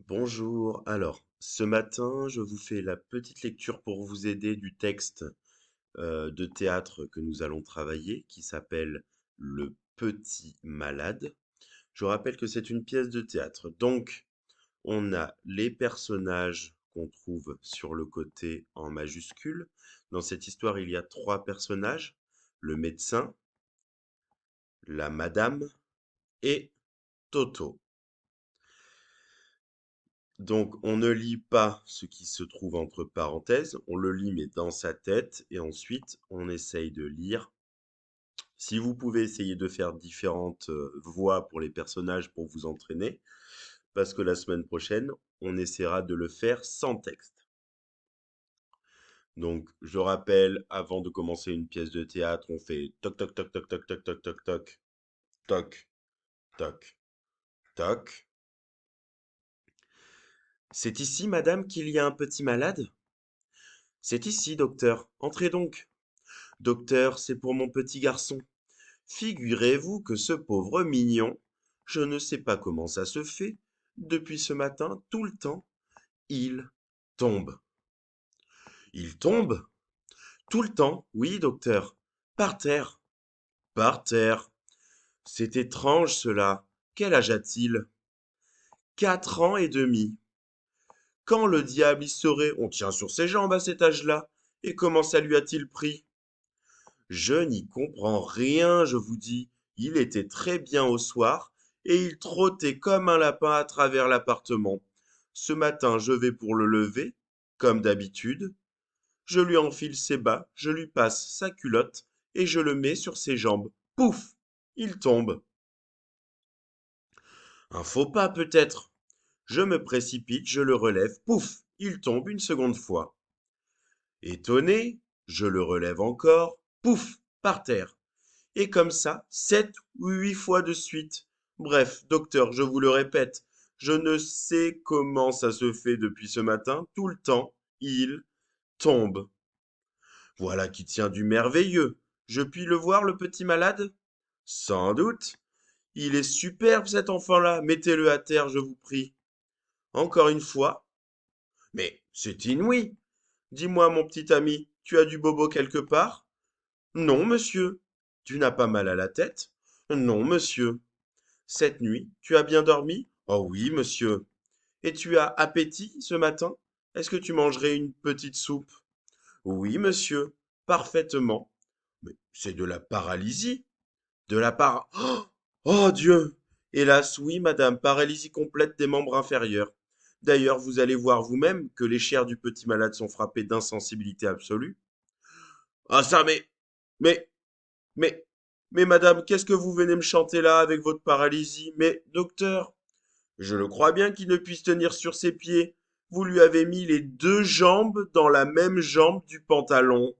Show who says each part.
Speaker 1: Bonjour. Alors, ce matin, je vous fais la petite lecture pour vous aider du texte de théâtre que nous allons travailler, qui s'appelle Le Petit Malade. Je rappelle que c'est une pièce de théâtre. Donc, on a les personnages qu'on trouve sur le côté en majuscule. Dans cette histoire, il y a trois personnages, le médecin, la madame et Toto. Donc, on ne lit pas ce qui se trouve entre parenthèses, on le lit mais dans sa tête, et ensuite on essaye de lire. Si vous pouvez essayer de faire différentes voix pour les personnages pour vous entraîner, parce que la semaine prochaine, on essaiera de le faire sans texte. Donc, je rappelle, avant de commencer une pièce de théâtre, on fait toc toc toc toc toc toc toc toc toc toc toc toc. C'est ici, madame, qu'il y a un petit malade? C'est ici, docteur. Entrez donc. Docteur, c'est pour mon petit garçon. Figurez-vous que ce pauvre mignon, je ne sais pas comment ça se fait, depuis ce matin, tout le temps, il tombe. Il tombe? Tout le temps, oui, docteur. Par terre. Par terre. C'est étrange cela. Quel âge a-t-il? 4 ans et demi. Quand le diable y serait, on tient sur ses jambes à cet âge-là. Et comment ça lui a-t-il pris? Je n'y comprends rien, je vous dis. Il était très bien au soir, et il trottait comme un lapin à travers l'appartement. Ce matin, je vais pour le lever, comme d'habitude. Je lui enfile ses bas, je lui passe sa culotte, et je le mets sur ses jambes. Pouf! Il tombe. Un faux pas peut-être. Je me précipite, je le relève, pouf! Il tombe une seconde fois. Étonné, je le relève encore, pouf! Par terre. Et comme ça, 7 ou 8 fois de suite. Bref, docteur, je vous le répète, je ne sais comment ça se fait depuis ce matin, tout le temps, il tombe. Voilà qui tient du merveilleux. Je puis le voir, le petit malade? Sans doute. Il est superbe cet enfant-là. Mettez-le à terre, je vous prie. Encore une fois. Mais c'est inouï. Dis-moi, mon petit ami, tu as du bobo quelque part? Non, monsieur. Tu n'as pas mal à la tête? Non, monsieur. Cette nuit, tu as bien dormi? Oh oui, monsieur. Et tu as appétit ce matin? Est-ce que tu mangerais une petite soupe? Oui, monsieur, parfaitement. Mais c'est de la paralysie. De la par... Oh Dieu! Hélas, oui, madame, paralysie complète des membres inférieurs. D'ailleurs, vous allez voir vous-même que les chairs du petit malade sont frappées d'insensibilité absolue. Ah ça, mais, mais, mais madame, qu'est-ce que vous venez me chanter là avec votre paralysie? Mais, docteur, je le crois bien qu'il ne puisse tenir sur ses pieds. Vous lui avez mis les deux jambes dans la même jambe du pantalon.